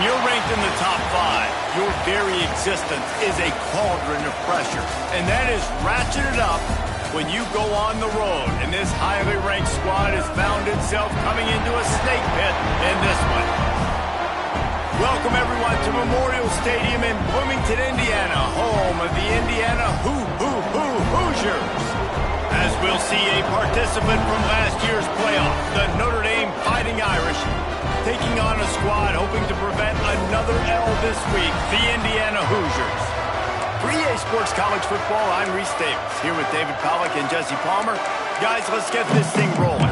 When you're ranked in the top 5, your very existence is a cauldron of pressure. And that is ratcheted up when you go on the road. And this highly ranked squad has found itself coming into a snake pit in this one. Welcome, everyone, to Memorial Stadium in Bloomington, Indiana, home of the Indiana Hoosiers. As we'll see a participant from last year's playoff, the Notre Dame Fighting Irish, taking on a squad hoping to prevent another L this week, the Indiana Hoosiers. For EA Sports College Football, I'm Reese Davis, here with David Pollack and Jesse Palmer. Guys, let's get this thing rolling.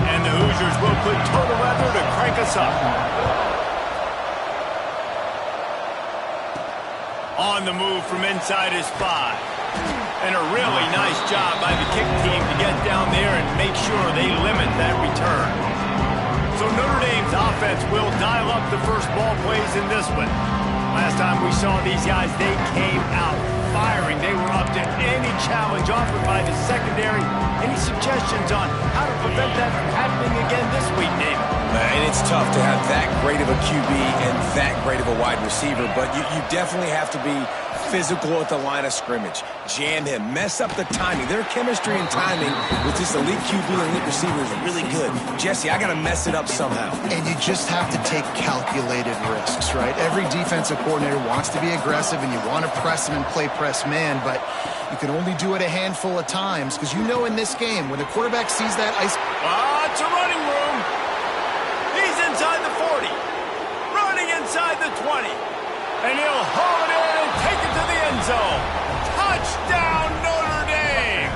And the Hoosiers will put total weather to crank us up. On the move from inside his 5. And a really nice job by the kick team to get down there and make sure they limit that return. So Notre Dame's offense will dial up the first ball plays in this one. Last time we saw these guys, they came out firing. They were up to any challenge offered by the secondary. Any suggestions on how to prevent that from happening again this week, David? And it's tough to have that great of a QB and that great of a wide receiver, but you definitely have to be physical at the line of scrimmage. Jam him, mess up the timing. Their chemistry and timing with this elite QB and elite receiver is really good. Jesse, I got to mess it up somehow. And you just have to take calculated risks, right? Every defensive coordinator wants to be aggressive, and you want to press him and play press man, but you can only do it a handful of times because you know in this game, when the quarterback sees that ice... It's a running room. He's inside the 40. Running inside the 20. And he'll haul it in and take it to the end zone. Touchdown, Notre Dame!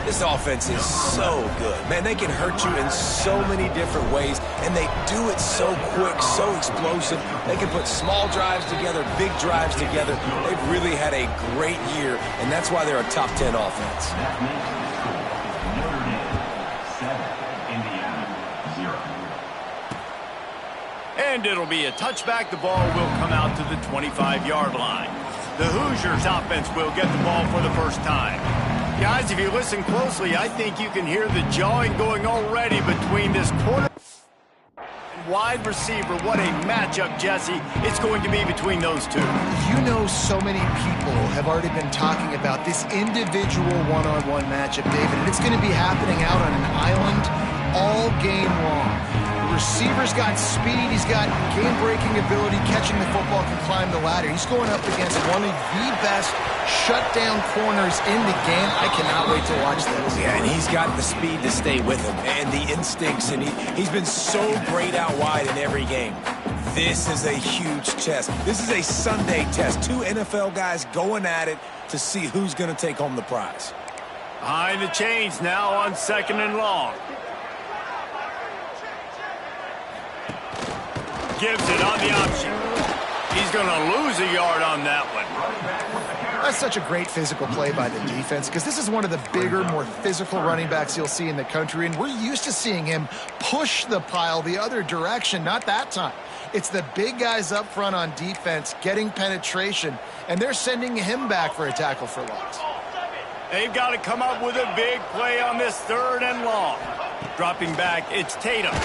This offense is so good. Man, they can hurt you in so many different ways, and they do it so quick, so explosive. They can put small drives together, big drives together. They've really had a great year, and that's why they're a top 10 offense. And it'll be a touchback. The ball will come out to the 25-yard line. The Hoosiers offense will get the ball for the first time. Guys, if you listen closely, I think you can hear the jawing going already between this quarter and wide receiver. What a matchup, Jesse. It's going to be between those two. You know, so many people have already been talking about this individual one-on-one matchup, David, and it's going to be happening out on an island all game long. Receiver's got speed, he's got game-breaking ability, catching the football, can climb the ladder. He's going up against one of the best shutdown corners in the game. I cannot wait to watch this. Yeah, and he's got the speed to stay with him and the instincts, and he's been so great out wide in every game. This is a huge test. This is a Sunday test. Two NFL guys going at it to see who's going to take home the prize. Behind the chains now on 2nd and long. Gives it on the option. He's going to lose a yard on that one. That's such a great physical play by the defense because this is one of the bigger, more physical running backs you'll see in the country, and we're used to seeing him push the pile the other direction. Not that time. It's the big guys up front on defense getting penetration, and they're sending him back for a tackle for loss. They've got to come up with a big play on this 3rd and long. Dropping back, it's Tatum.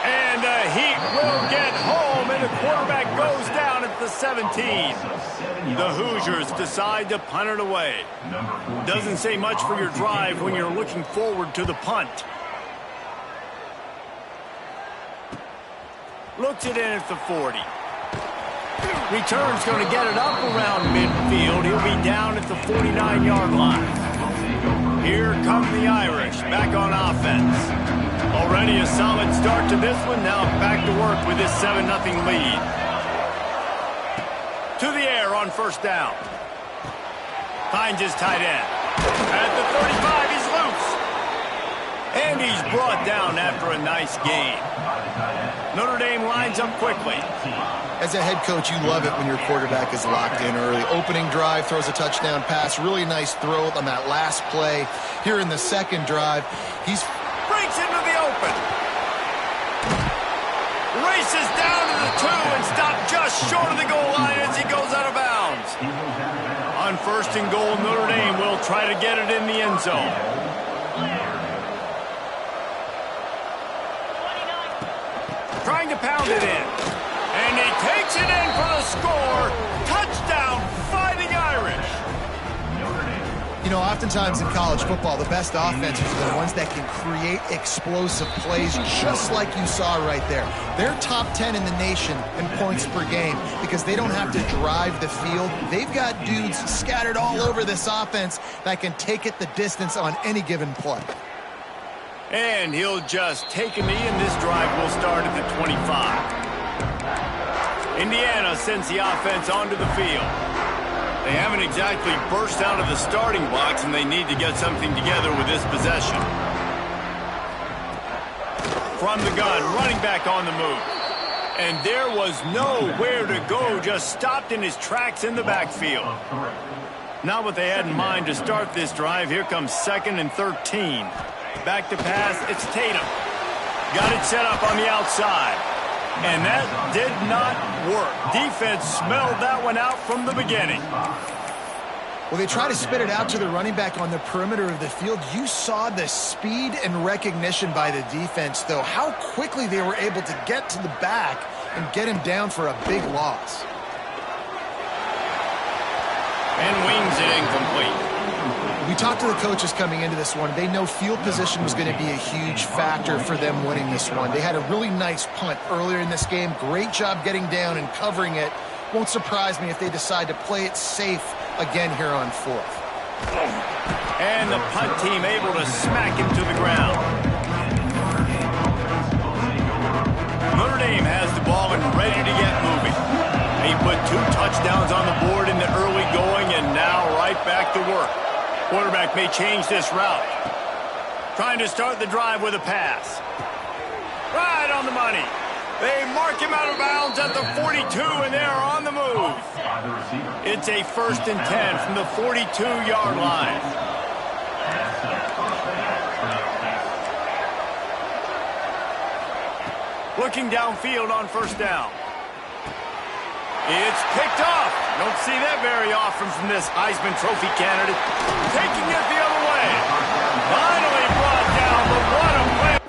And the Heat will get home, and the quarterback goes down at the 17. The Hoosiers decide to punt it away. Doesn't say much for your drive when you're looking forward to the punt. Looks it in at the 40. Return's going to get it up around midfield. He'll be down at the 49-yard line. Here come the Irish, back on offense. Already a solid start to this one. Now back to work with this 7-0 lead. To the air on 1st down. Finds his tight end. At the 35, he's loose. And he's brought down after a nice gain. Notre Dame lines up quickly. As a head coach, you love it when your quarterback is locked in early. Opening drive, throws a touchdown pass. Really nice throw on that last play. Here in the 2nd drive, he's breaks into the open. Races down to the 2 and stopped just short of the goal line as he goes out of bounds. On 1st first and goal. Notre Dame will try to get it in the end zone. Trying to pound it in. And he takes it in for the score. Touchdown, Fighting Irish. You know, oftentimes in college football, the best offenses are the ones that can create explosive plays, just like you saw right there. They're top 10 in the nation in points per game because they don't have to drive the field. They've got dudes scattered all over this offense that can take it the distance on any given play. And he'll just take a knee, and this drive will start at the 25. Indiana sends the offense onto the field. They haven't exactly burst out of the starting blocks, and they need to get something together with this possession. From the gun, running back on the move. And there was nowhere to go, just stopped in his tracks in the backfield. Not what they had in mind to start this drive. Here comes 2nd and 13. Back to pass, it's Tatum. Got it set up on the outside. And that did not work. Defense smelled that one out from the beginning. Well, they try to spit it out to the running back on the perimeter of the field. You saw the speed and recognition by the defense, though. How quickly they were able to get to the back and get him down for a big loss. And wings it incomplete. We talked to the coaches coming into this one. They know field position was going to be a huge factor for them winning this one. They had a really nice punt earlier in this game. Great job getting down and covering it. Won't surprise me if they decide to play it safe again here on 4th. And the punt team able to smack him to the ground. Notre Dame has the ball and ready to get moving. He put 2 touchdowns on the board in the early going, and now right back to work. Quarterback may change this route. Trying to start the drive with a pass. Right on the money. They mark him out of bounds at the 42, and they're on the move. It's a 1st and 10 from the 42-yard line. Looking downfield on 1st down. It's picked off. Don't see that very often from this Heisman Trophy candidate. Taking it the other way. Finally brought down, but what a play.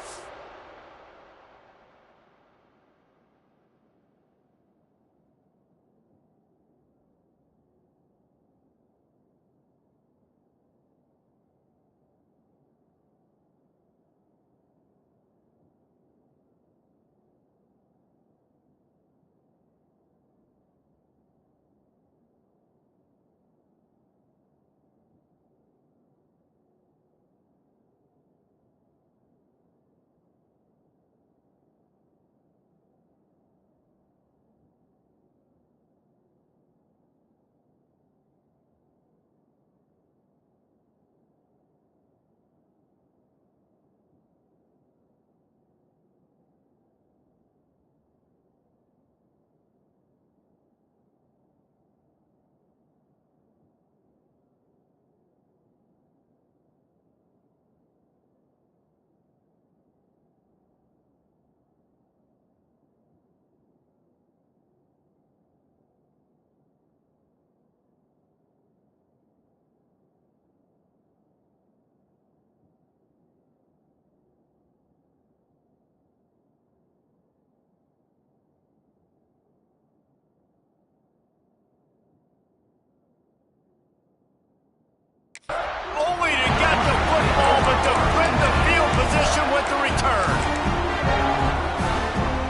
Only to get the football, but to flip the field position with the return.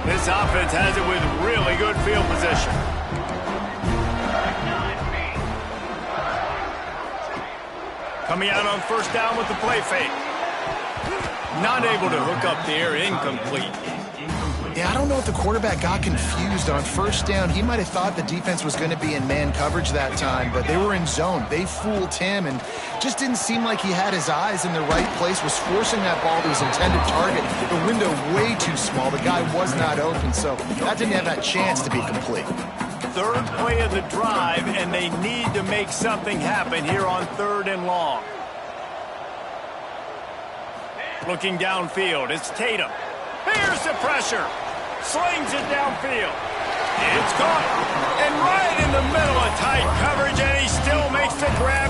This offense has it with really good field position. Coming out on 1st down with the play fake. Not able to hook up there, incomplete. Yeah, I don't know if the quarterback got confused on 1st down. He might have thought the defense was going to be in man coverage that time, but they were in zone. They fooled him and just didn't seem like he had his eyes in the right place, was forcing that ball to his intended target. The window way too small. The guy was not open, so that didn't have that chance to be complete. 3rd play of the drive, and they need to make something happen here on 3rd and long. Looking downfield, it's Tatum. Here's the pressure. Slings it downfield. It's caught. And right in the middle of tight coverage, and he still makes the grab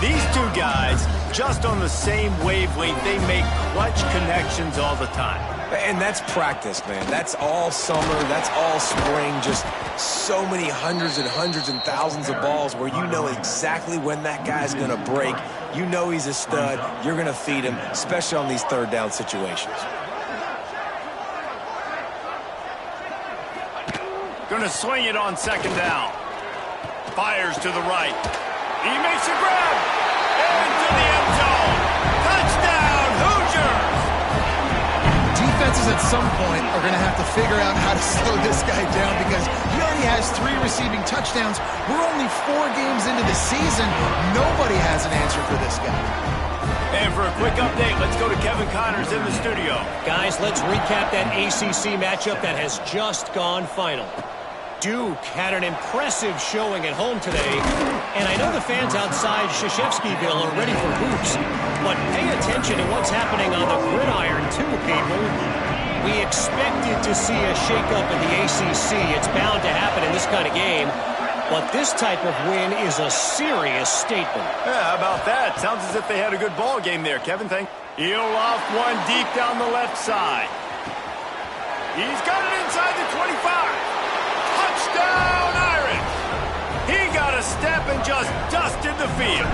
These two guys, just on the same wavelength, they make clutch connections all the time. And that's practice, man. That's all summer. That's all spring. Just so many hundreds and hundreds and thousands of balls where you know exactly when that guy's going to break. You know he's a stud. You're going to feed him, especially on these third down situations. Going to swing it on second down. Fires to the right. He makes a grab. Into the end zone. Touchdown, Hoosiers! Defenses at some point are going to have to figure out how to slow this guy down because he already has 3 receiving touchdowns. We're only 4 games into the season. Nobody has an answer for this guy. And for a quick update, let's go to Kevin Connors in the studio. Guys, let's recap that ACC matchup that has just gone final. Duke had an impressive showing at home today, and I know the fans outside Krzyzewskiville are ready for hoops, but pay attention to what's happening on the gridiron too, people. We expected to see a shakeup in the ACC. It's bound to happen in this kind of game, but this type of win is a serious statement. Yeah, how about that? Sounds as if they had a good ball game there, Kevin. He'll off one deep down the left side. He's got it inside the 25. Touchdown, Irish! He got a step and just dusted the field.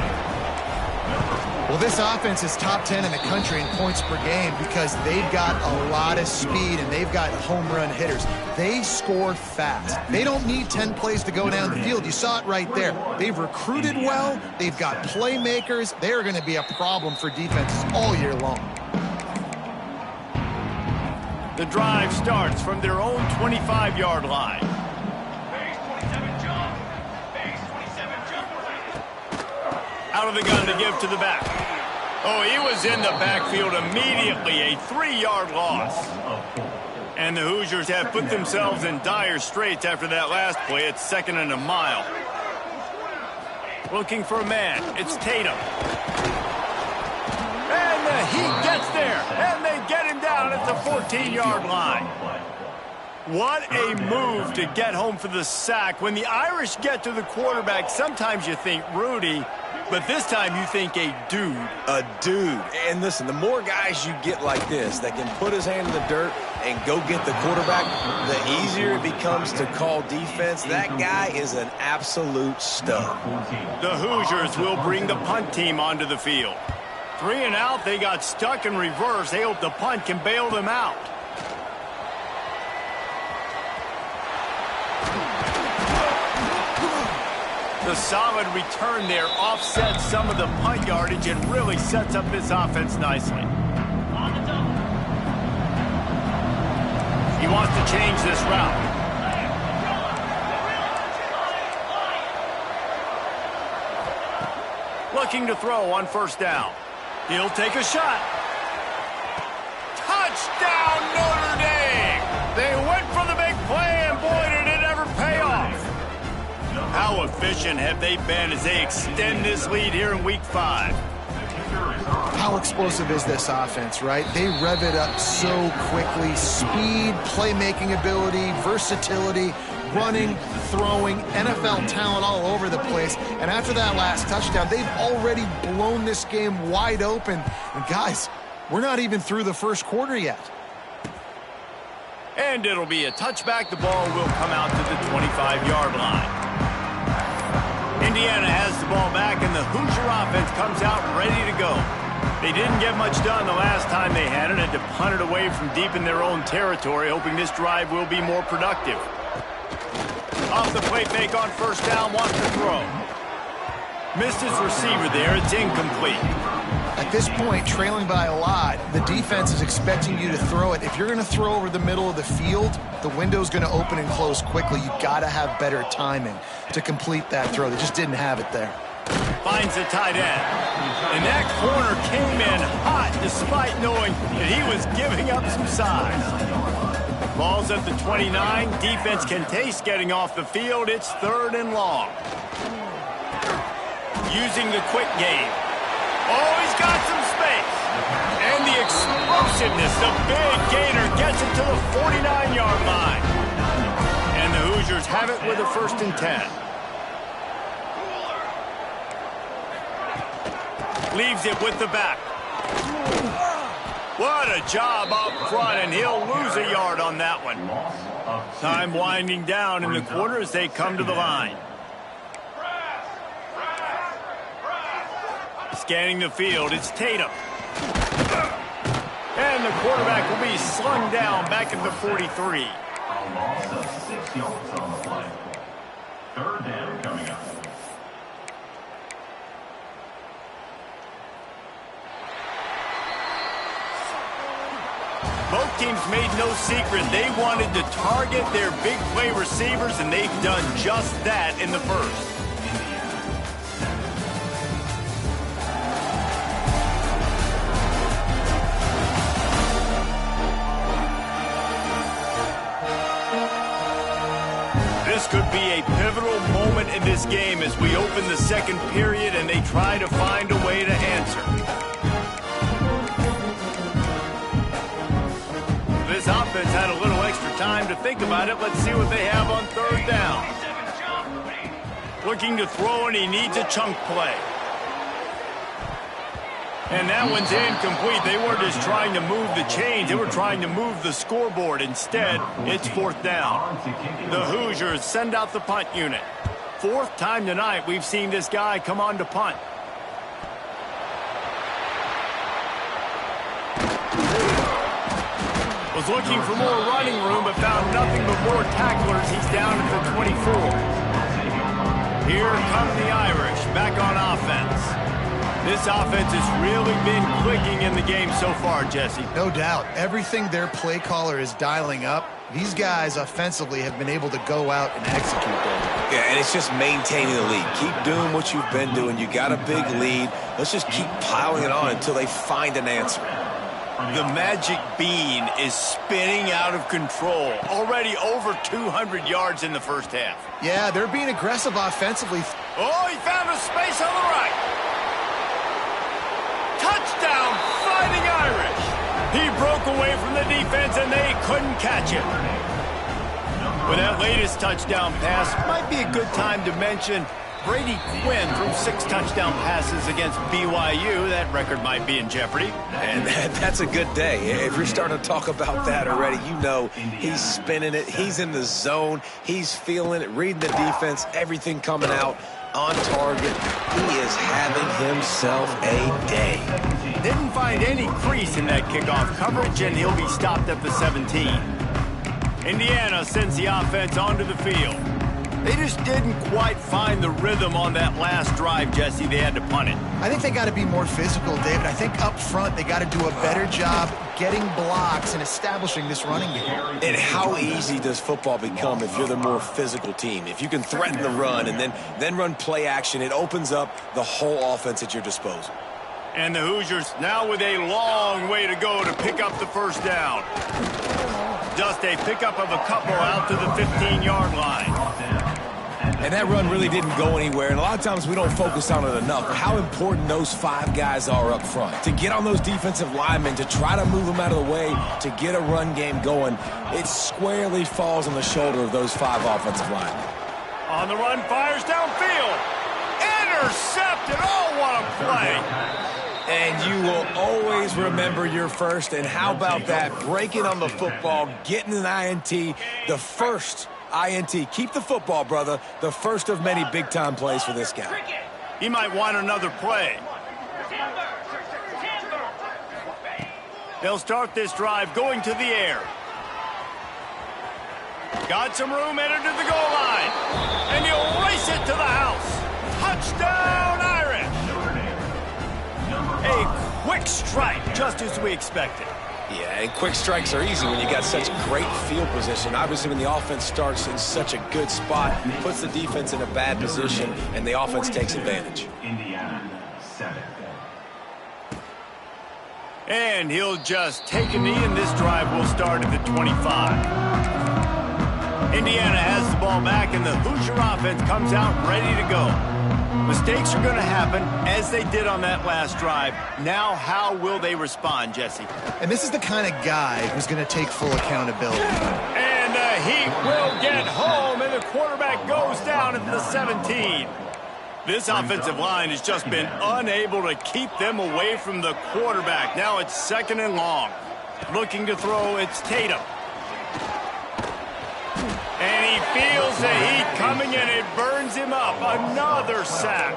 Well, this offense is top 10 in the country in points per game because they've got a lot of speed and they've got home run hitters. They score fast. They don't need 10 plays to go down the field. You saw it right there. They've recruited well. They've got playmakers. They're going to be a problem for defenses all year long. The drive starts from their own 25-yard line. Out of the gun to give to the back. Oh, he was in the backfield immediately. A 3-yard loss. And the Hoosiers have put themselves in dire straits after that last play. It's 2nd and a mile. Looking for a man. It's Tatum. And he gets there. And they get him down at the 14-yard line. What a move to get home for the sack. When the Irish get to the quarterback, sometimes you think Rudy, but this time you think a dude. A dude. And listen, the more guys you get like this that can put his hand in the dirt and go get the quarterback, the easier it becomes to call defense. That guy is an absolute stud. The Hoosiers will bring the punt team onto the field. 3 and out, they got stuck in reverse. They hope the punt can bail them out. The solid return there offsets some of the punt yardage and really sets up this offense nicely. He wants to change this route. Looking to throw on 1st down. He'll take a shot. Touchdown, Notre Dame! They went for the big play, and boy, did it ever pay off. How efficient have they been as they extend this lead here in Week 5? How explosive is this offense, right? They rev it up so quickly. Speed, playmaking ability, versatility, running, throwing, NFL talent all over the place. And after that last touchdown, they've already blown this game wide open. And guys, we're not even through the 1st quarter yet. And it'll be a touchback. The ball will come out to the 25-yard line. Indiana has the ball back, and the Hoosier offense comes out ready to go. They didn't get much done the last time they had it, and to punt it away from deep in their own territory, hoping this drive will be more productive. Off the play fake on 1st down, wants to throw. Missed his receiver there. It's incomplete. At this point, trailing by a lot, the defense is expecting you to throw it. If you're going to throw over the middle of the field, the window's going to open and close quickly. You got to have better timing to complete that throw. They just didn't have it there. Finds the tight end. And that corner came in hot despite knowing that he was giving up some size. Ball's at the 29. Defense can taste getting off the field. It's 3rd and long. Using the quick game. Oh, he's got some space. And the explosiveness, the big gainer gets it to the 49-yard line. And the Hoosiers have it with a 1st and 10. Leaves it with the back. What a job up front, and he'll lose a yard on that one. Time winding down in the quarter as they come to the line. Scanning the field, it's Tatum. And the quarterback will be slung down back at the 43. A loss of 6 yards on the play. Third down coming up. Both teams made no secret they wanted to target their big play receivers, and they've done just that in the first. This could be a pivotal moment in this game as we open the second period and they try to find a way to answer. This offense had a little extra time to think about it. Let's see what they have on third down. Looking to throw, and he needs a chunk play. And that one's incomplete. They weren't just trying to move the chains. They were trying to move the scoreboard. Instead, it's fourth down. The Hoosiers send out the punt unit. Fourth time tonight we've seen this guy come on to punt. Was looking for more running room, but found nothing but more tacklers. He's down at the 24. Here come the Irish, back on offense. This offense has really been clicking in the game so far, Jesse. No doubt. Everything their play caller is dialing up, these guys offensively have been able to go out and execute that. Yeah, and it's just maintaining the lead. Keep doing what you've been doing. You got a big lead. Let's just keep piling it on until they find an answer. The magic bean is spinning out of control. Already over 200 yards in the first half. Yeah, they're being aggressive offensively. Oh, he found a space on the right. Touchdown, Fighting Irish. He broke away from the defense, and they couldn't catch him. With that latest touchdown pass, might be a good time to mention Brady Quinn threw 6 touchdown passes against BYU. That record might be in jeopardy. And that's a good day. If you're starting to talk about that already, you know he's spinning it. He's in the zone. He's feeling it, reading the defense, everything coming out on target. He is having himself a day. Didn't find any crease in that kickoff coverage, and he'll be stopped at the 17. Indiana sends the offense onto the field. They just didn't quite find the rhythm on that last drive, Jesse. They had to punt it. I think they got to be more physical, David. I think up front they got to do a better job getting blocks and establishing this running game. And how easy does football become if you're the more physical team? If you can threaten the run and then run play action, it opens up the whole offense at your disposal. And the Hoosiers now with a long way to go to pick up the first down. Just a pickup of a couple out to the 15-yard line. And that run really didn't go anywhere, and a lot of times we don't focus on it enough, but how important those 5 guys are up front. To get on those defensive linemen, to try to move them out of the way, to get a run game going, it squarely falls on the shoulder of those 5 offensive linemen. On the run, fires downfield. Intercepted. Oh, what a play. And you will always remember your first, and how about that? Breaking on the football, getting an INT, the first INT. Keep the football, brother. The first of many big-time plays for this guy. He might want another play. They'll start this drive going to the air. Got some room, headed to the goal line. And he'll race it to the house. Touchdown, Irish. A quick strike, just as we expected. Yeah, and quick strikes are easy when you got such great field position. Obviously, when the offense starts in such a good spot, puts the defense in a bad position, and the offense takes advantage. Indiana 7. And he'll just take a knee, and this drive will start at the 25. Indiana has the ball back, and the Hoosier offense comes out ready to go. Mistakes are going to happen, as they did on that last drive. Now, how will they respond, Jesse? And this is the kind of guy who's going to take full accountability. And he will get home, and the quarterback goes down at the 17. This offensive line has just been unable to keep them away from the quarterback. Now it's 2nd and long. Looking to throw, it's Tatum. And he feels the heat coming in. It burns him up. Another sack.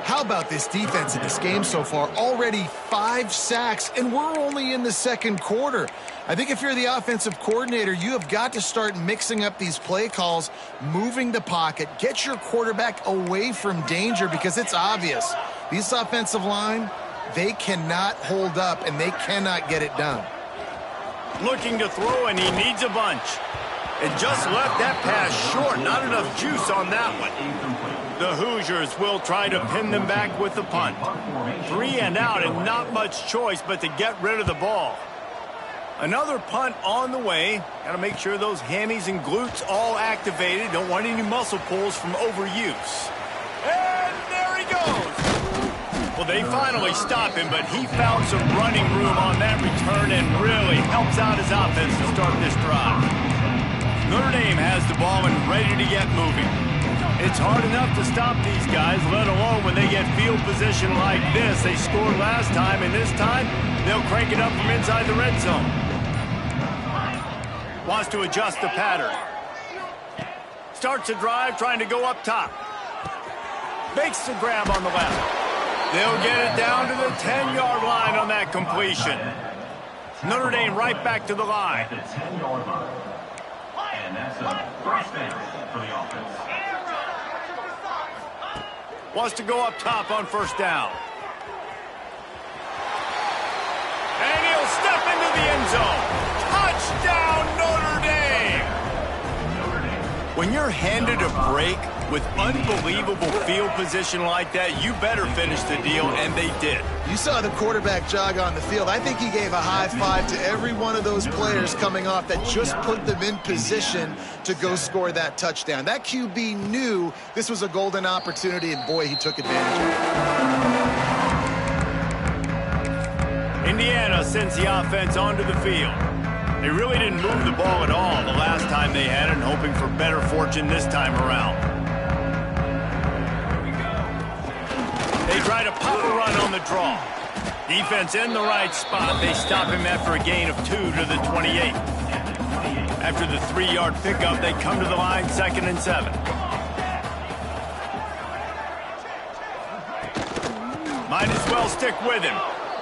How about this defense in this game so far? Already 5 sacks, and we're only in the 2nd quarter. I think if you're the offensive coordinator, you have got to start mixing up these play calls, moving the pocket, get your quarterback away from danger, because it's obvious. This offensive line, they cannot hold up, and they cannot get it done. Looking to throw, and he needs a bunch. It just left that pass short. Not enough juice on that one. The Hoosiers will try to pin them back with the punt. 3 and out, and not much choice but to get rid of the ball. Another punt on the way. Got to make sure those hammies and glutes all activated. Don't want any muscle pulls from overuse. And there he goes. Well, they finally stop him, but he found some running room on that return and really helps out his offense to start this drive. Notre Dame has the ball and ready to get moving. It's hard enough to stop these guys, let alone when they get field position like this. They scored last time, and this time they'll crank it up from inside the red zone. Wants to adjust the pattern. Starts a drive trying to go up top. Makes the grab on the left. They'll get it down to the 10-yard line on that completion. Notre Dame right back to the line. At the 10-yard line. And that's a first down for the offense. Wants to go up top on 1st down. And he'll step into the end zone. Touchdown, Notre Dame! When you're handed a break with unbelievable field position like that, you better finish the deal, and they did. You saw the quarterback jog on the field. I think he gave a high five to every one of those players coming off that just put them in position to go score that touchdown. That QB knew this was a golden opportunity, and boy, he took advantage of it. Indiana sends the offense onto the field. They really didn't move the ball at all the last time they had it, and hoping for better fortune this time around. They try to pop a run on the draw. Defense in the right spot. They stop him after a gain of 2 to the 28. After the 3-yard pickup, they come to the line, 2nd and 7. Might as well stick with him.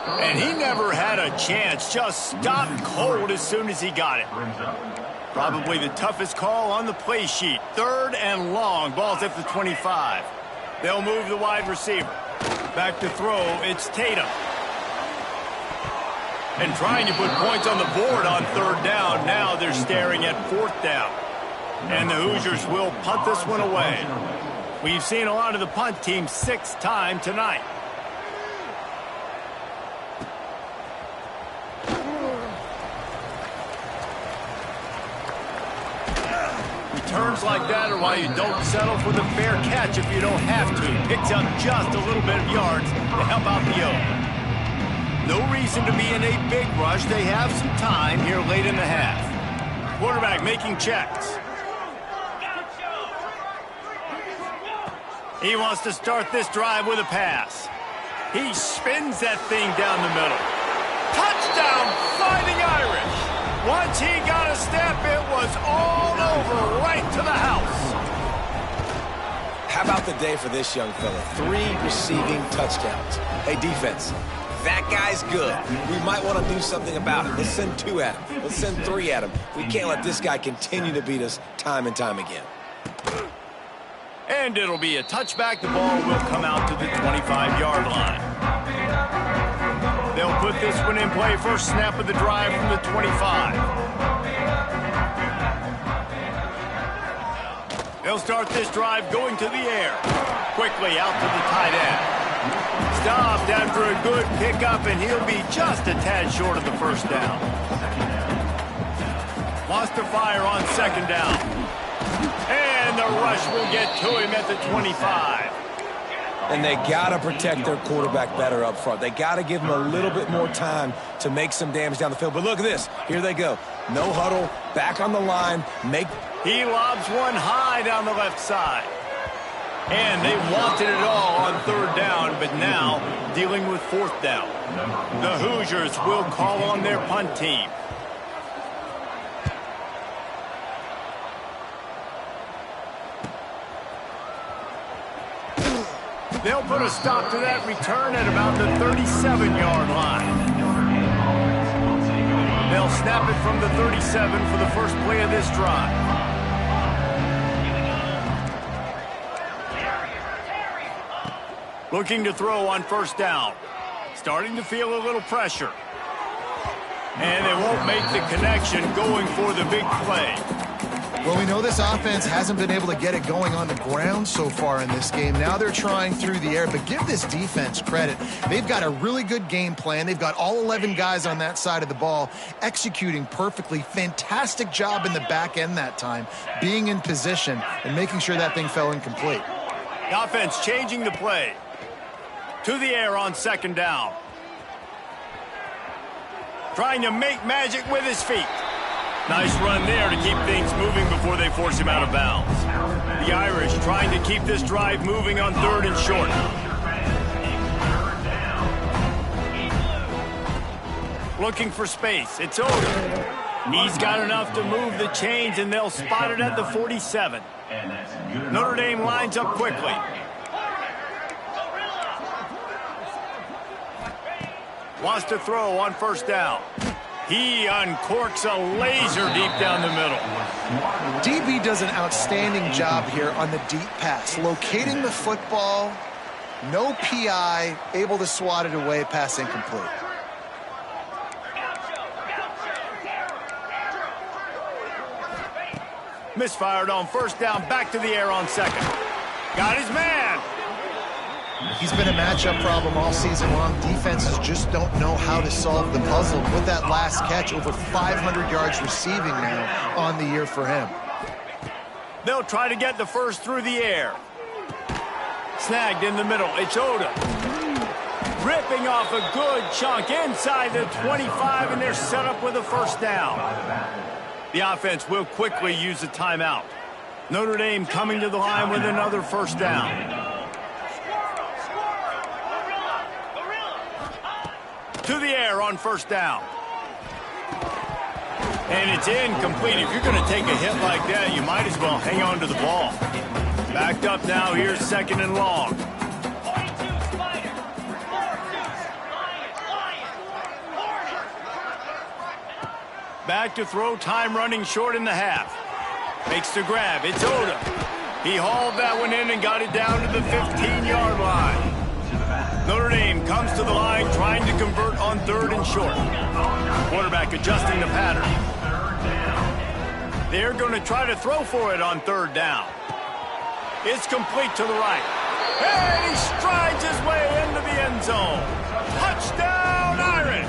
And he never had a chance. Just stopped cold as soon as he got it. Probably the toughest call on the play sheet. 3rd and long. Ball's at the 25. They'll move the wide receiver. Back to throw, it's Tatum. And trying to put points on the board on 3rd down. Now they're staring at 4th down. And the Hoosiers will punt this one away. We've seen a lot of the punt team 6th time tonight. Returns like that are why you don't settle for the fair catch if you don't have to. Picks up just a little bit of yards to help out the O. No reason to be in a big rush. They have some time here late in the half. Quarterback making checks. He wants to start this drive with a pass. He spins that thing down the middle. Touchdown, Fighting Irish. Once he got a step, it was all over, right to the house. How about the day for this young fella? 3 receiving touchdowns. Hey, defense, that guy's good. We might want to do something about it. Let's send 2 at him. Let's send 3 at him. We can't let this guy continue to beat us time and time again. And it'll be a touchback. The ball will come out to the 25-yard line. They'll put this one in play. First snap of the drive from the 25. They'll start this drive going to the air. Quickly out to the tight end. Stopped after a good pickup, and he'll be just a tad short of the 1st down. Wants to fire on 2nd down. And the rush will get to him at the 25. And they got to protect their quarterback better up front. They got to give him a little bit more time to make some damage down the field. But look at this. Here they go. No huddle. Back on the line. He lobs one high down the left side. And they wanted it all on third down, but now dealing with fourth down. The Hoosiers will call on their punt team. They'll put a stop to that return at about the 37-yard line. They'll snap it from the 37 for the first play of this drive. Looking to throw on first down. Starting to feel a little pressure. And they won't make the connection going for the big play. Well, we know this offense hasn't been able to get it going on the ground so far in this game. Now they're trying through the air, but give this defense credit. They've got a really good game plan. They've got all 11 guys on that side of the ball executing perfectly. Fantastic job in the back end that time, being in position and making sure that thing fell incomplete. The offense changing the play. To the air on second down. Trying to make magic with his feet. Nice run there to keep things moving before they force him out of bounds. The Irish trying to keep this drive moving on third and short. Looking for space. It's Odom. He's got enough to move the chains, and they'll spot it at the 47. Notre Dame lines up quickly. Wants to throw on first down. He uncorks a laser deep down the middle. DB does an outstanding job here on the deep pass. Locating the football, no PI, able to swat it away, pass incomplete. Misfired on first down, back to the air on second. Got his man. He's been a matchup problem all season long. Defenses just don't know how to solve the puzzle. With that last catch, over 500 yards receiving now on the year for him. They'll try to get the first through the air. Snagged in the middle. It's Odom. Ripping off a good chunk inside the 25, and they're set up with a first down. The offense will quickly use a timeout. Notre Dame coming to the line with another first down. To the air on first down. And it's incomplete. If you're going to take a hit like that, you might as well hang on to the ball. Backed up now. Here's second and long. Back to throw. Time running short in the half. Makes the grab. It's Odom. He hauled that one in and got it down to the 15-yard line. Notre Dame comes to the line trying to convert on third and short. Quarterback adjusting the pattern. They're going to try to throw for it on third down. It's complete to the right. And he strides his way into the end zone. Touchdown, Irish!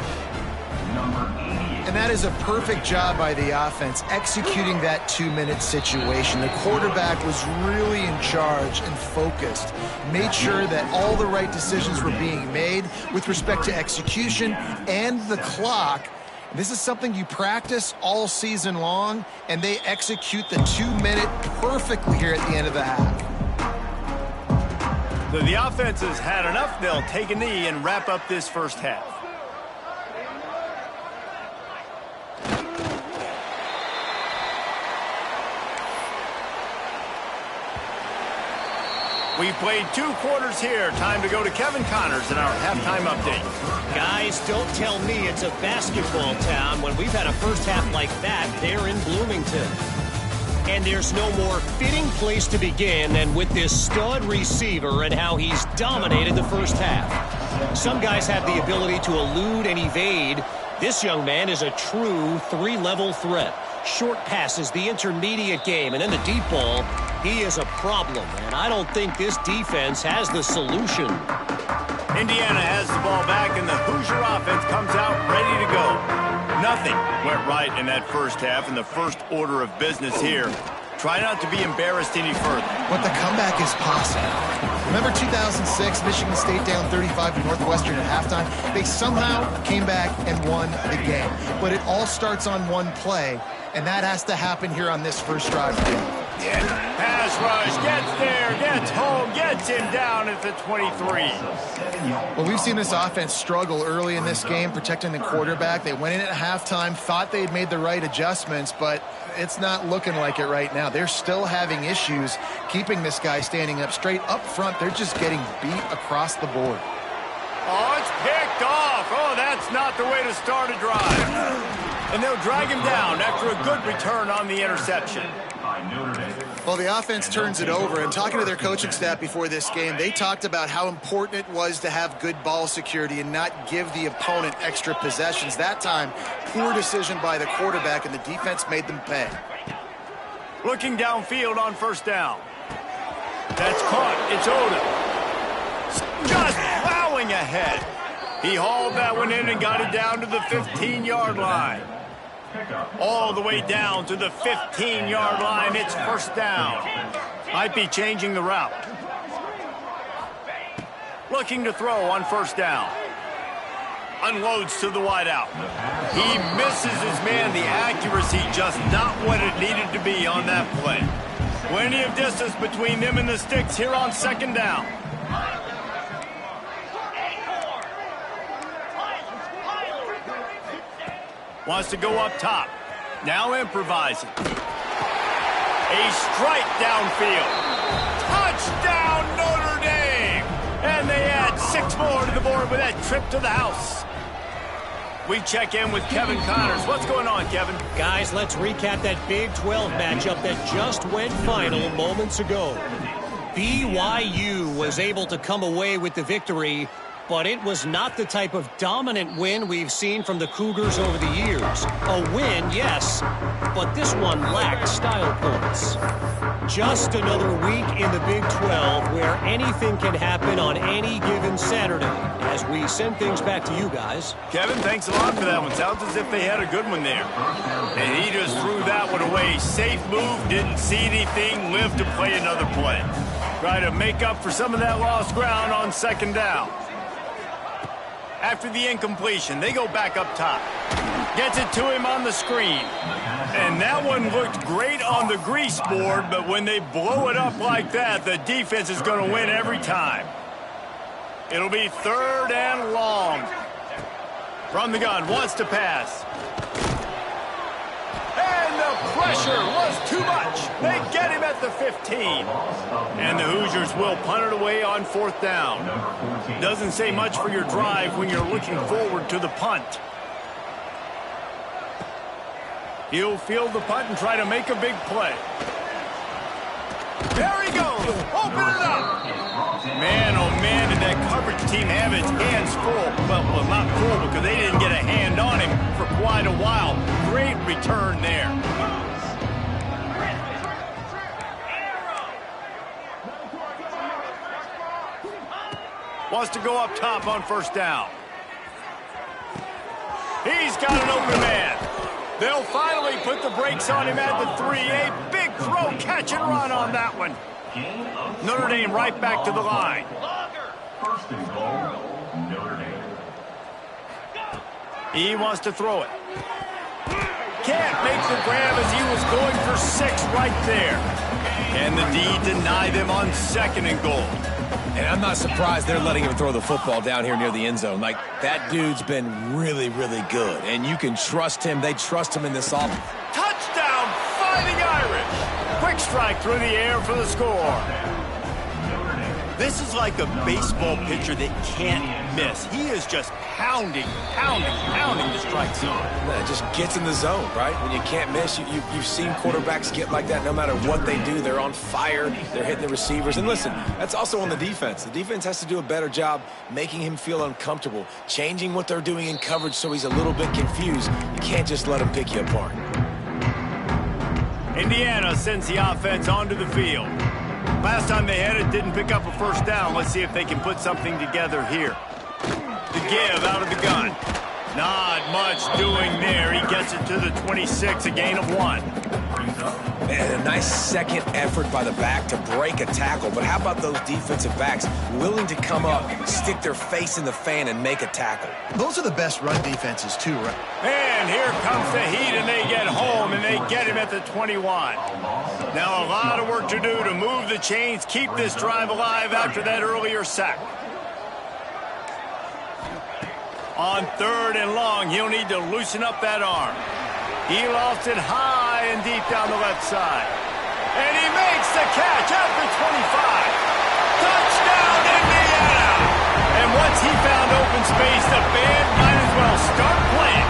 And that is a perfect job by the offense, executing that 2-minute situation. The quarterback was really in charge and focused. Made sure that all the right decisions were being made with respect to execution and the clock. This is something you practice all season long, and they execute the 2-minute perfectly here at the end of the half. So the offense has had enough. They'll take a knee and wrap up this first half. We played 2 quarters here. Time to go to Kevin Connors in our halftime update. Guys, don't tell me it's a basketball town when we've had a first half like that there in Bloomington. And there's no more fitting place to begin than with this stud receiver and how he's dominated the first half. Some guys have the ability to elude and evade. This young man is a true 3-level threat. Short passes, the intermediate game, and then the deep ball. He is a problem, and I don't think this defense has the solution. Indiana has the ball back, and the Hoosier offense comes out ready to go. Nothing went right in that first half, and the first order of business here. Try not to be embarrassed any further. But the comeback is possible. Remember 2006, Michigan State down 35 to Northwestern at halftime? They somehow came back and won the game. But it all starts on one play, and that has to happen here on this first drive. Yeah, pass pass rush. Gets there, gets home, gets him down at the 23. Well, we've seen this offense struggle early in this game, protecting the quarterback. They went in at halftime, thought they'd made the right adjustments, but it's not looking like it right now. They're still having issues keeping this guy standing up straight. Up front, they're just getting beat across the board. Oh, it's picked off. Oh, that's not the way to start a drive. And they'll drag him down after a good return on the interception. Well, the offense turns it over, and talking to their coaching staff before this game, they talked about how important it was to have good ball security and not give the opponent extra possessions. That time, poor decision by the quarterback, and the defense made them pay. Looking downfield on first down. That's caught. It's Odom. Just plowing ahead. He hauled that one in and got it down to the 15-yard line. All the way down to the 15-yard line. It's first down. Might be changing the route. Looking to throw on first down. Unloads to the wideout. He misses his man. The accuracy just not what it needed to be on that play. Plenty of distance between them and the sticks here on second down. Wants to go up top. Now improvising. A strike downfield. Touchdown, Notre Dame! And they add 6 more to the board with that trip to the house. We check in with Kevin Connors. What's going on, Kevin? Guys, let's recap that Big 12 matchup that just went final moments ago. BYU was able to come away with the victory, but it was not the type of dominant win we've seen from the Cougars over the years. A win, yes, but this one lacked style points. Just another week in the Big 12 where anything can happen on any given Saturday. As we send things back to you guys. Kevin, thanks a lot for that one. Sounds as if they had a good one there. And he just threw that one away. Safe move, didn't see anything, lived to play another play. Try to make up for some of that lost ground on second down. After the incompletion, they go back up top. Gets it to him on the screen. And that one looked great on the grease board, but when they blow it up like that, the defense is going to win every time. It'll be third and long. From the gun, wants to pass. And the pressure was too much. They get him at the 15. And the Hoosiers will punt it away on fourth down. Doesn't say much for your drive when you're looking forward to the punt. He'll field the punt and try to make a big play. There he goes. Open it up. Man, oh man, did that coverage team have its hands full. Well, not full because they didn't get a hand on him for quite a while. Great return there. Wants to go up top on first down. He's got an open man. They'll finally put the brakes on him at the 3. A big throw, catch and run on that one. Notre Dame right back to the line. First and goal, Notre Dame. He wants to throw it. Can't make the grab as he was going for 6 right there. And the D deny them on second and goal. And I'm not surprised they're letting him throw the football down here near the end zone. Like, that dude's been really, really good. And you can trust him. They trust him in this offense. Touchdown, Fighting Irish. Quick strike through the air for the score. This is like a baseball pitcher that can't miss. He is just pounding the strike zone. Yeah, it just gets in the zone, right? When you can't miss, you've seen quarterbacks get like that no matter what they do. They're on fire. They're hitting the receivers. And listen, that's also on the defense. The defense has to do a better job making him feel uncomfortable, changing what they're doing in coverage so he's a little bit confused. You can't just let him pick you apart. Indiana sends the offense onto the field. Last time they had it, didn't pick up a first down. Let's see if they can put something together here. The give out of the gun. Not much doing there. He gets it to the 26, a gain of 1. And a nice second effort by the back to break a tackle. But how about those defensive backs willing to come up, stick their face in the fan, and make a tackle? Those are the best run defenses, too, right? And here comes the heat, and they get home, and they get him at the 21. Now a lot of work to do to move the chains, keep this drive alive after that earlier sack. On 3rd and long, he'll need to loosen up that arm. He lost it high and deep down the left side. And he makes the catch at the 25. Touchdown, Indiana! And once he found open space, the band might as well start playing.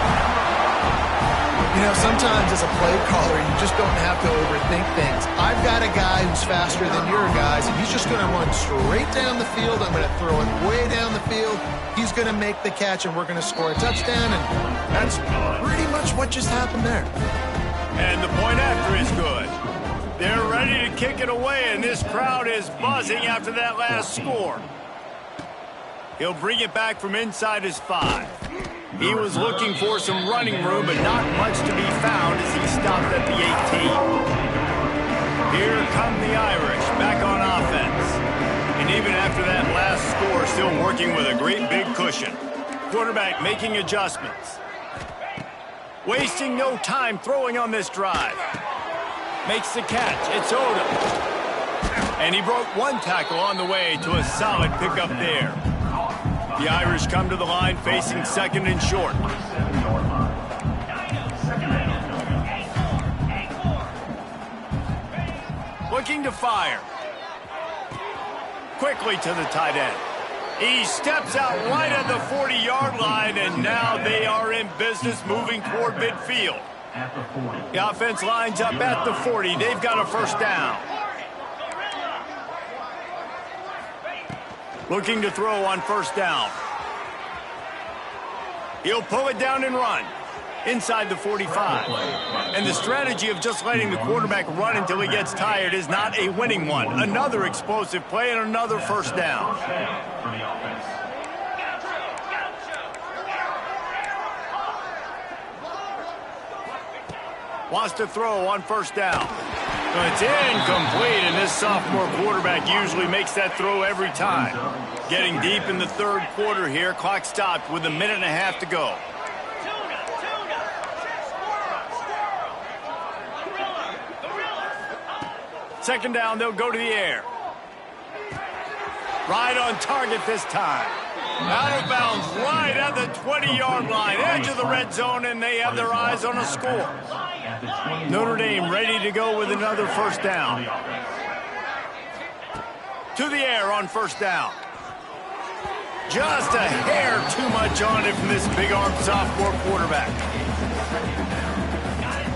You know, sometimes as a play caller, you just don't have to overthink things. I've got a guy who's faster than your guys, and he's just going to run straight down the field. I'm going to throw it way down the field. He's going to make the catch, and we're going to score a touchdown, and that's pretty much what just happened there. And the point after is good. They're ready to kick it away, and this crowd is buzzing after that last score. He'll bring it back from inside his 5. He was looking for some running room, but not much to be found as he stopped at the 18. Here come the Irish, back on offense. And even after that last score, still working with a great big cushion. Quarterback making adjustments. Wasting no time throwing on this drive. Makes the catch. It's Odom. And he broke one tackle on the way to a solid pickup there. The Irish come to the line facing 2nd and short. Looking to fire. Quickly to the tight end. He steps out right at the 40-yard line, and now they are in business moving toward midfield. The offense lines up at the 40. They've got a first down. Looking to throw on first down. He'll pull it down and run inside the 45. And the strategy of just letting the quarterback run until he gets tired is not a winning one. Another explosive play and another first down. Wants to throw on first down. It's incomplete, and this sophomore quarterback usually makes that throw every time. Getting deep in the 3rd quarter here. Clock stopped with 1.5 minutes to go. Second down, they'll go to the air. Right on target this time. Out of bounds, right at the 20-yard line, edge of the red zone, and they have their eyes on a score. Notre Dame ready to go with another first down. To the air on first down. Just a hair too much on it from this big-armed sophomore quarterback.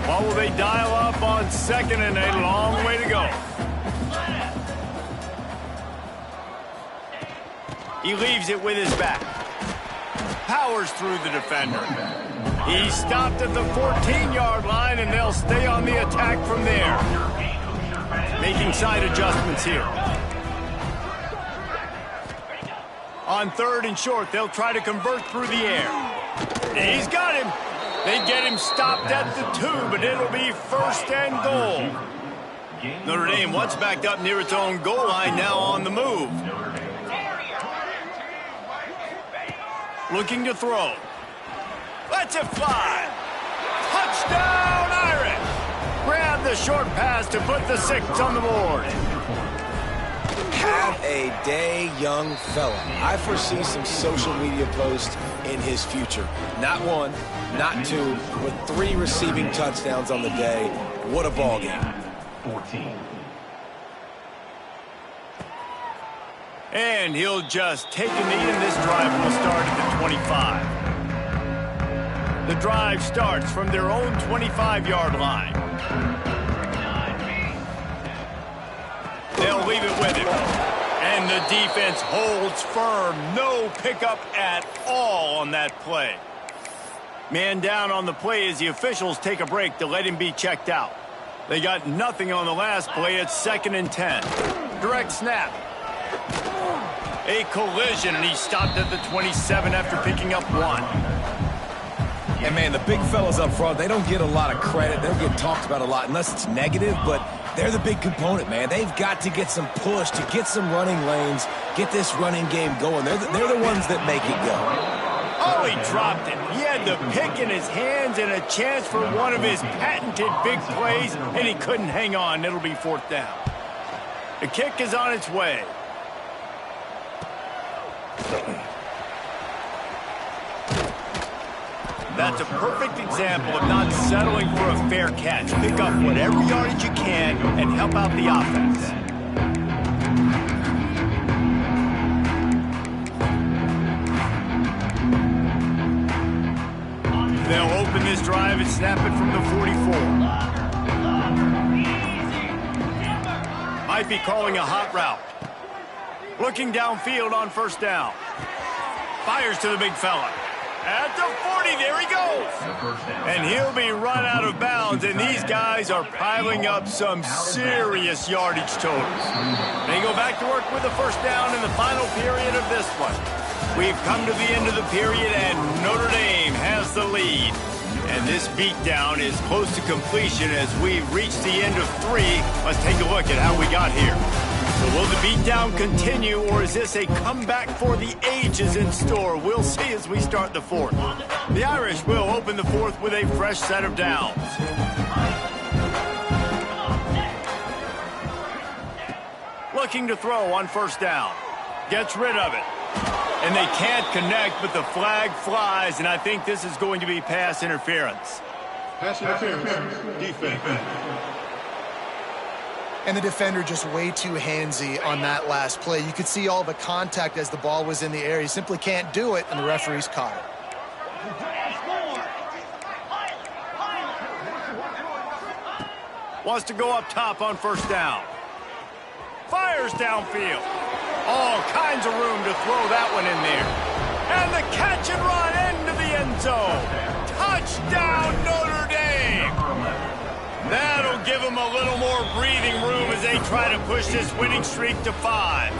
What will they dial up on 2nd and a long way to go? He leaves it with his back. Powers through the defender. He stopped at the 14-yard line, and they'll stay on the attack from there. Making side adjustments here. On 3rd and short, they'll try to convert through the air. He's got him. They get him stopped at the 2, but it'll be 1st and goal. Notre Dame once backed up near its own goal line, now on the move. Looking to throw. Lets it fly. Touchdown, Irish. Grab the short pass to put the 6 on the board. Have a day, young fella. I foresee some social media posts in his future. Not 1, not 2, but 3 receiving touchdowns on the day. What a ball game. 14. And he'll just take a knee, and this drive will start at the 25. The drive starts from their own 25-yard line. They'll leave it with him. And the defense holds firm. No pickup at all on that play. Man down on the play as the officials take a break to let him be checked out. They got nothing on the last play. It's 2nd and 10. Direct snap. A collision, and he stopped at the 27 after picking up 1. And, man, the big fellas up front, they don't get a lot of credit. They don't get talked about a lot unless it's negative, but they're the big component, man. They've got to get some push, to get some running lanes, get this running game going. They're the ones that make it go. Oh, he dropped it. He had the pick in his hands and a chance for one of his patented big plays, and he couldn't hang on. It'll be fourth down. The kick is on its way. That's a perfect example of not settling for a fair catch. Pick up whatever yardage you can and help out the offense. They'll open this drive and snap it from the 44. Might be calling a hot route. Looking downfield on first down. Fires to the big fella. At the 40, there he goes. And he'll be run out of bounds, and these guys are piling up some serious yardage totals. They go back to work with the first down in the final period of this one. We've come to the end of the period, and Notre Dame has the lead. And this beatdown is close to completion as we've reached the end of 3. Let's take a look at how we got here. So will the beatdown continue, or is this a comeback for the ages in store? We'll see as we start the fourth. The Irish will open the fourth with a fresh set of downs. Looking to throw on first down. Gets rid of it. And they can't connect, but the flag flies, and I think this is going to be pass interference. Pass interference. Defense. And the defender just way too handsy on that last play. You could see all the contact as the ball was in the air. He simply can't do it, and the referee's caught it. Wants to go up top on first down. Fires downfield. All kinds of room to throw that one in there. And the catch and run into the end zone. Touchdown, Notre Dame. That'll give them a little more breathing room as they try to push this winning streak to 5.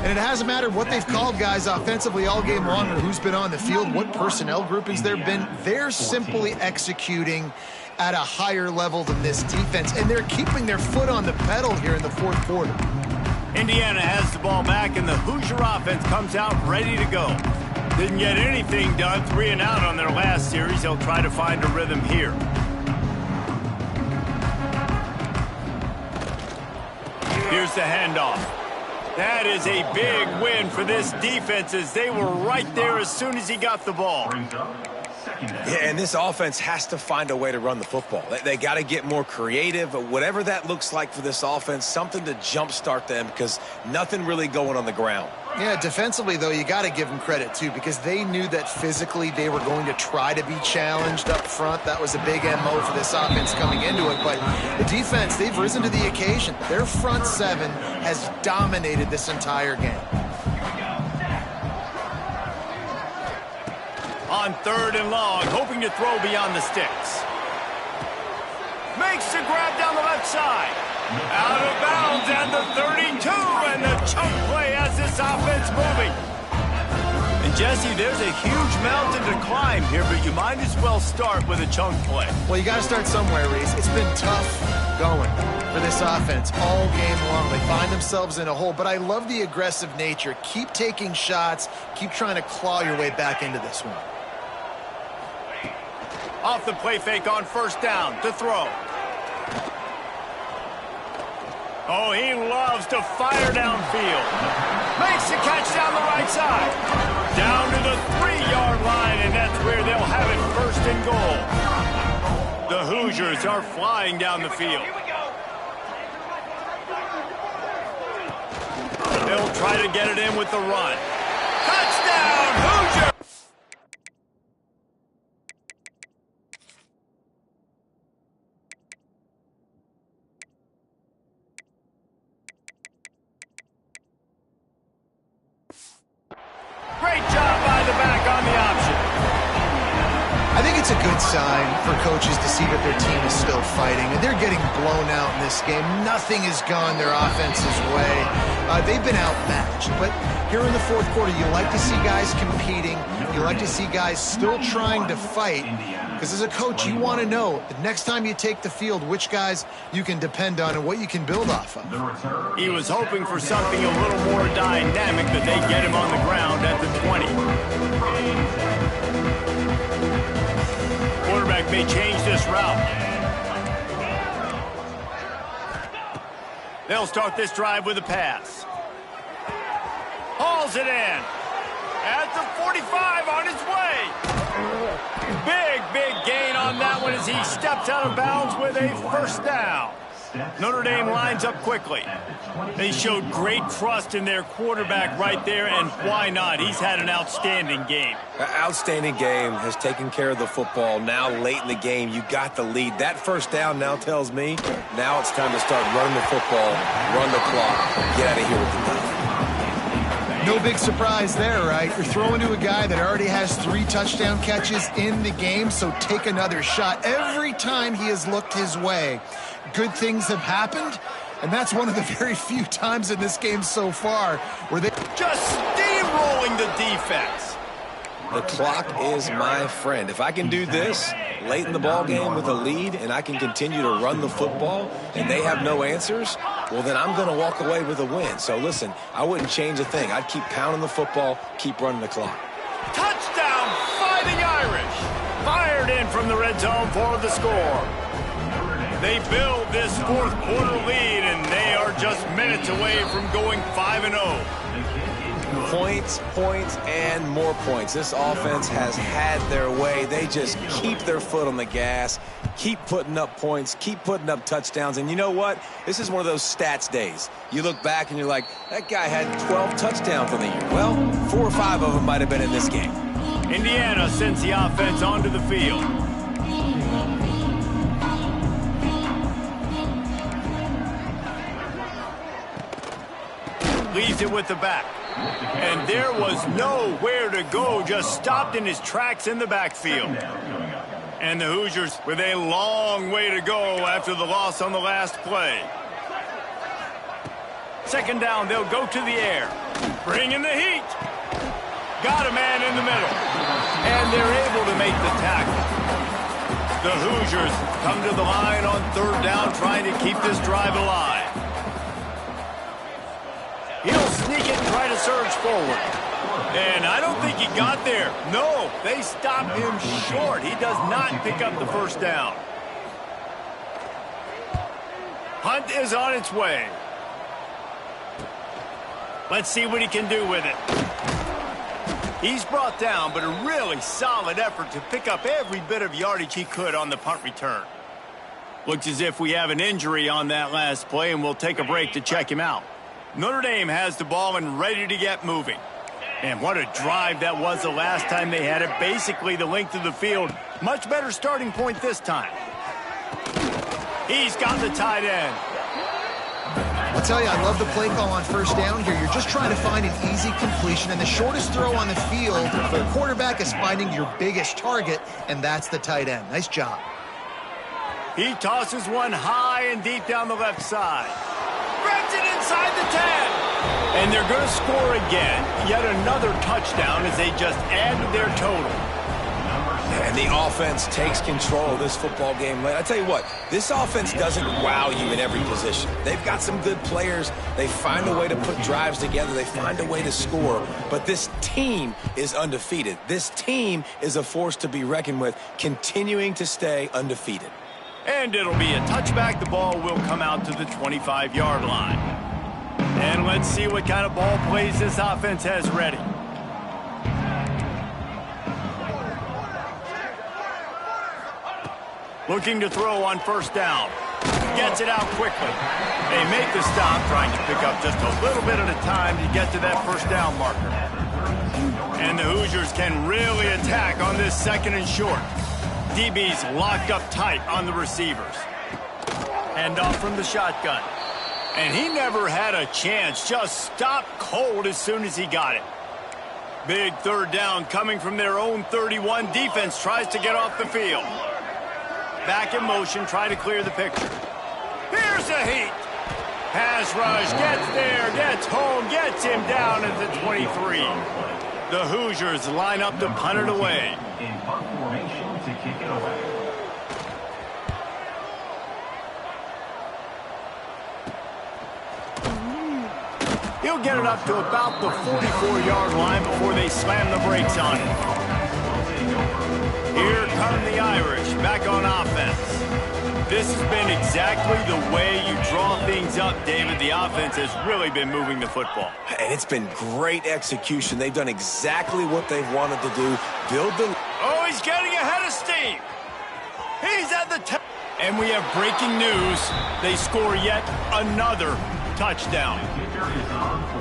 And it hasn't mattered what they've called guys offensively all game long or who's been on the field, what personnel groupings there have been. They're simply executing at a higher level than this defense, and they're keeping their foot on the pedal here in the fourth quarter. Indiana has the ball back, and the Hoosier offense comes out ready to go. Didn't get anything done, 3 and out on their last series. They'll try to find a rhythm here. Here's the handoff. That is a big win for this defense as they were right there as soon as he got the ball. Yeah, and this offense has to find a way to run the football. They got to get more creative, but whatever that looks like for this offense, something to jumpstart them because nothing really going on the ground. Yeah, defensively, though, you got to give them credit, too, because they knew that physically they were going to try to be challenged up front. That was a big MO for this offense coming into it. But the defense, they've risen to the occasion. Their front seven has dominated this entire game. On third and long, hoping to throw beyond the sticks. Makes the grab down the left side. Out of bounds at the 32, and the chunk play has this offense moving. And Jesse, there's a huge mountain to climb here, but you might as well start with a chunk play. Well, you got to start somewhere, Reese. It's been tough going for this offense all game long. They find themselves in a hole, but I love the aggressive nature. Keep taking shots. Keep trying to claw your way back into this one. Off the play fake on first down to throw. Oh, he loves to fire downfield. Makes the catch down the right side. Down to the 3-yard line, and that's where they'll have it first and goal. The Hoosiers are flying down the field. They'll try to get it in with the run. Touchdown, Hoosiers! sign for coaches to see that their team is still fighting. And they're getting blown out in this game. Nothing has gone their offense's way. They've been outmatched. But here in the fourth quarter, you like to see guys competing. You like to see guys still trying to fight. Because as a coach, you want to know the next time you take the field, which guys you can depend on and what you can build off of. He was hoping for something a little more dynamic, but they get him on the ground at the 20. Quarterback may change this route. They'll start this drive with a pass. Hauls it in. At the 45 on his way. Big gain on that one as he steps out of bounds with a first down. Notre Dame lines up quickly. They showed great trust in their quarterback right there, and why not? He's had an outstanding game. An outstanding game, has taken care of the football. Now late in the game, you got the lead. That first down now tells me now it's time to start running the football, run the clock, get out of here with the dub. No big surprise there, right? You're throwing to a guy that already has 3 touchdown catches in the game, so take another shot. Every time he has looked his way, good things have happened, and that's one of the very few times in this game so far where they just steamrolling the defense. The clock is my friend. If I can do this late in the ball game with a lead and I can continue to run the football and they have no answers, well, then I'm going to walk away with a win. So, listen, I wouldn't change a thing. I'd keep pounding the football, keep running the clock. Touchdown, Fighting Irish. Fired in from the red zone for the score. They build this fourth quarter lead, and they are just minutes away from going 5-0. Points, and more points. This offense has had their way. They just keep their foot on the gas, keep putting up points, keep putting up touchdowns. And you know what? This is one of those stats days. You look back and you're like, that guy had 12 touchdowns on the year. Well, 4 or 5 of them might have been in this game. Indiana sends the offense onto the field. Leaves it with the back. And there was nowhere to go, just stopped in his tracks in the backfield. And the Hoosiers with a long way to go after the loss on the last play. Second down, they'll go to the air. Bring in the heat. Got a man in the middle. And they're able to make the tackle. The Hoosiers come to the line on third down, trying to keep this drive alive. He'll sneak it and try to surge forward. And I don't think he got there. No, they stopped him short. He does not pick up the first down. Punt is on its way. Let's see what he can do with it. He's brought down, but a really solid effort to pick up every bit of yardage he could on the punt return. Looks as if we have an injury on that last play, and we'll take a break to check him out. Notre Dame has the ball and ready to get moving. And what a drive that was the last time they had it. Basically the length of the field. Much better starting point this time. He's got the tight end. I'll tell you, I love the play call on first down here. You're just trying to find an easy completion, and the shortest throw on the field for the quarterback is finding your biggest target, and that's the tight end. Nice job. He tosses one high and deep down the left side. Grabs it inside the 10. And they're going to score again. Yet another touchdown as they just add to their total. And the offense takes control of this football game. I tell you what, this offense doesn't wow you in every position. They've got some good players. They find a way to put drives together. They find a way to score. But this team is undefeated. This team is a force to be reckoned with, continuing to stay undefeated. And it'll be a touchback. The ball will come out to the 25-yard line. And let's see what kind of ball plays this offense has ready. Looking to throw on first down. Gets it out quickly. They make the stop, trying to pick up just a little bit at a time to get to that first down marker. And the Hoosiers can really attack on this second and short. DB's locked up tight on the receivers. Hand off from the shotgun. And he never had a chance. Just stopped cold as soon as he got it. Big third down coming from their own 31. Defense tries to get off the field. Back in motion, try to clear the picture. Here's a heat. Pass rush, gets there, gets home, gets him down at the 23. The Hoosiers line up to punt it away. In punt formation to kick it away. He'll get it up to about the 44-yard line before they slam the brakes on it. Here come the Irish back on offense. This has been exactly the way you draw things up, David. The offense has really been moving the football. And it's been great execution. They've done exactly what they've wanted to do. Build the... Oh, he's getting ahead of steam. He's at the... And we have breaking news. They score yet another touchdown.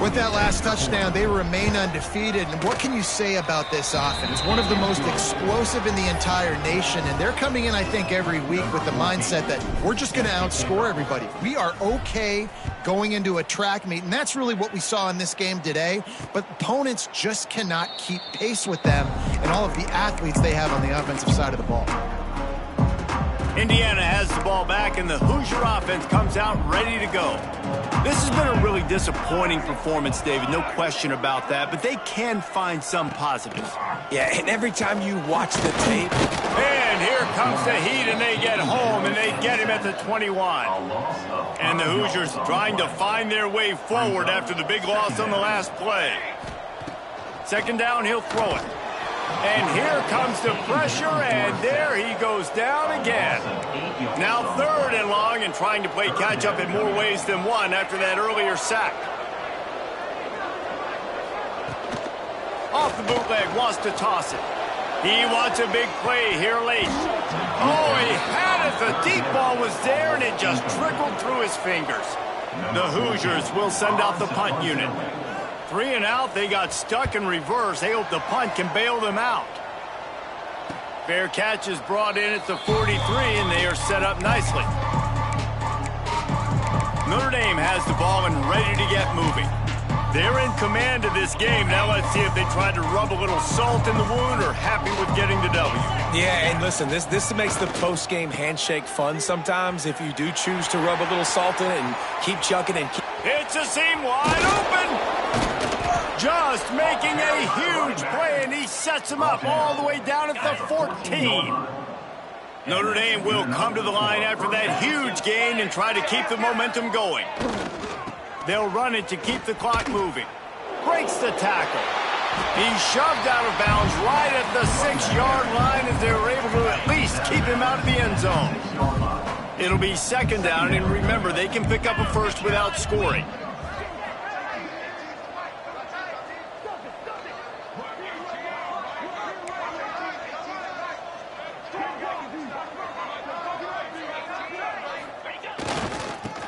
With that last touchdown, they remain undefeated. And what can you say about this offense? One of the most explosive in the entire nation. And they're coming in, I think, every week with the mindset that we're just going to outscore everybody. We are okay going into a track meet. And that's really what we saw in this game today. But opponents just cannot keep pace with them and all of the athletes they have on the offensive side of the ball. Indiana has the ball back, and the Hoosier offense comes out ready to go. This has been a really disappointing performance, David, no question about that, but they can find some positives. Yeah, and every time you watch the tape... And here comes the heat, and they get home, and they get him at the 21. And the Hoosiers trying to find their way forward after the big loss on the last play. Second down, he'll throw it. And here comes the pressure, and there he goes down again. Now third and long, and trying to play catch-up in more ways than one after that earlier sack. Off the bootleg, wants to toss it. He wants a big play here late. Oh, he had it. The deep ball was there, and it just trickled through his fingers. The Hoosiers will send out the punt unit. 3 and out, they got stuck in reverse. They hope the punt can bail them out. Fair catch is brought in at the 43, and they are set up nicely. Notre Dame has the ball and ready to get moving. They're in command of this game. Now let's see if they try to rub a little salt in the wound or happy with getting the W. Yeah, and listen, this makes the post-game handshake fun sometimes if you do choose to rub a little salt in it and keep chucking and keep... It's a seam wide open. Just making a huge play, and he sets him up all the way down at the 14. Notre Dame will come to the line after that huge gain and try to keep the momentum going. They'll run it to keep the clock moving. Breaks the tackle. He's shoved out of bounds right at the 6-yard line as they were able to at least keep him out of the end zone. It'll be second down, and remember, they can pick up a first without scoring.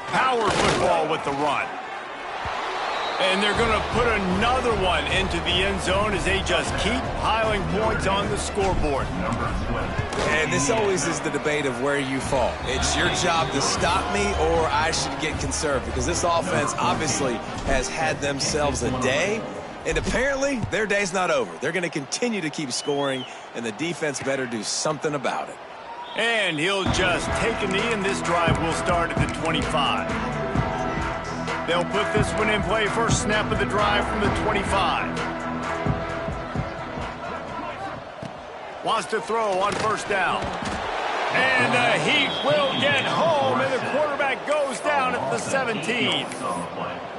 Power football with the run. And they're going to put another one into the end zone as they just keep piling points on the scoreboard. And this always is the debate of where you fall. It's your job to stop me, or I should get conserved, because this offense obviously has had themselves a day, and apparently their day's not over. They're going to continue to keep scoring, and the defense better do something about it. And he'll just take a knee, and this drive will start at the 25. They'll put this one in play. First snap of the drive from the 25. Wants to throw on first down. And the Heat will get home, and the quarterback goes down at the 17.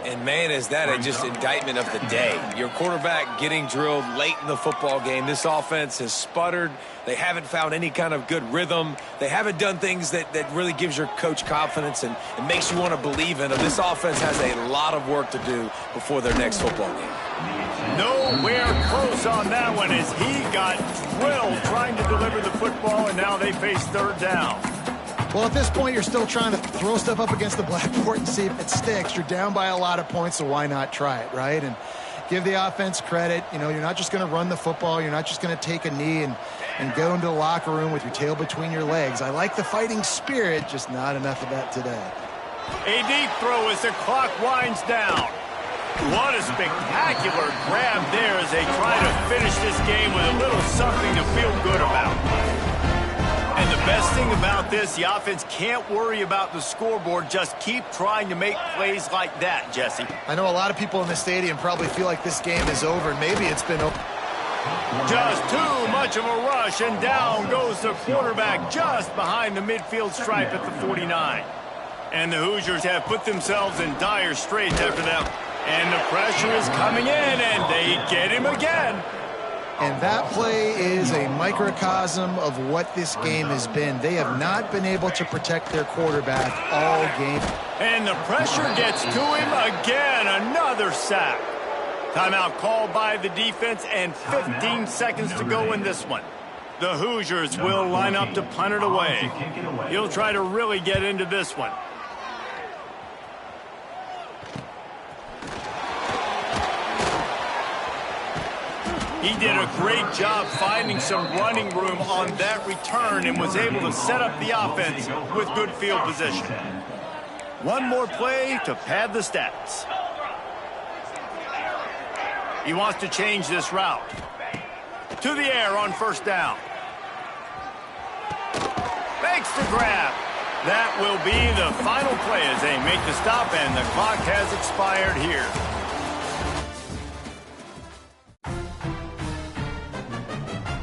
And, man, is that just indictment of the day. Your quarterback getting drilled late in the football game. This offense has sputtered. They haven't found any kind of good rhythm. They haven't done things that really gives your coach confidence and makes you want to believe in them. This offense has a lot of work to do before their next football game. Nowhere close on that one as he got drilled trying to deliver the football, and now they face third down. Well, at this point, you're still trying to throw stuff up against the blackboard and see if it sticks. You're down by a lot of points, so why not try it, right? And give the offense credit. You know, you're not just going to run the football. You're not just going to take a knee and go into the locker room with your tail between your legs. I like the fighting spirit, just not enough of that today. A deep throw as the clock winds down. What a spectacular grab there as they try to finish this game with a little something to feel good about. And the best thing about this, the offense can't worry about the scoreboard. Just keep trying to make plays like that, Jesse. I know a lot of people in the stadium probably feel like this game is over. Maybe it's been over. Just too much of a rush, and down goes the quarterback just behind the midfield stripe at the 49. And the Hoosiers have put themselves in dire straits after that. And the pressure is coming in, and they get him again. And that play is a microcosm of what this game has been. They have not been able to protect their quarterback all game. And the pressure gets to him again. Another sack. Timeout called by the defense, and 15 seconds to go in this one. The Hoosiers will line up to punt it away. He'll try to really get into this one. He did a great job finding some running room on that return and was able to set up the offense with good field position. One more play to pad the stats. He wants to change this route. To the air on first down. Makes the grab. That will be the final play as they make the stop, and the clock has expired here.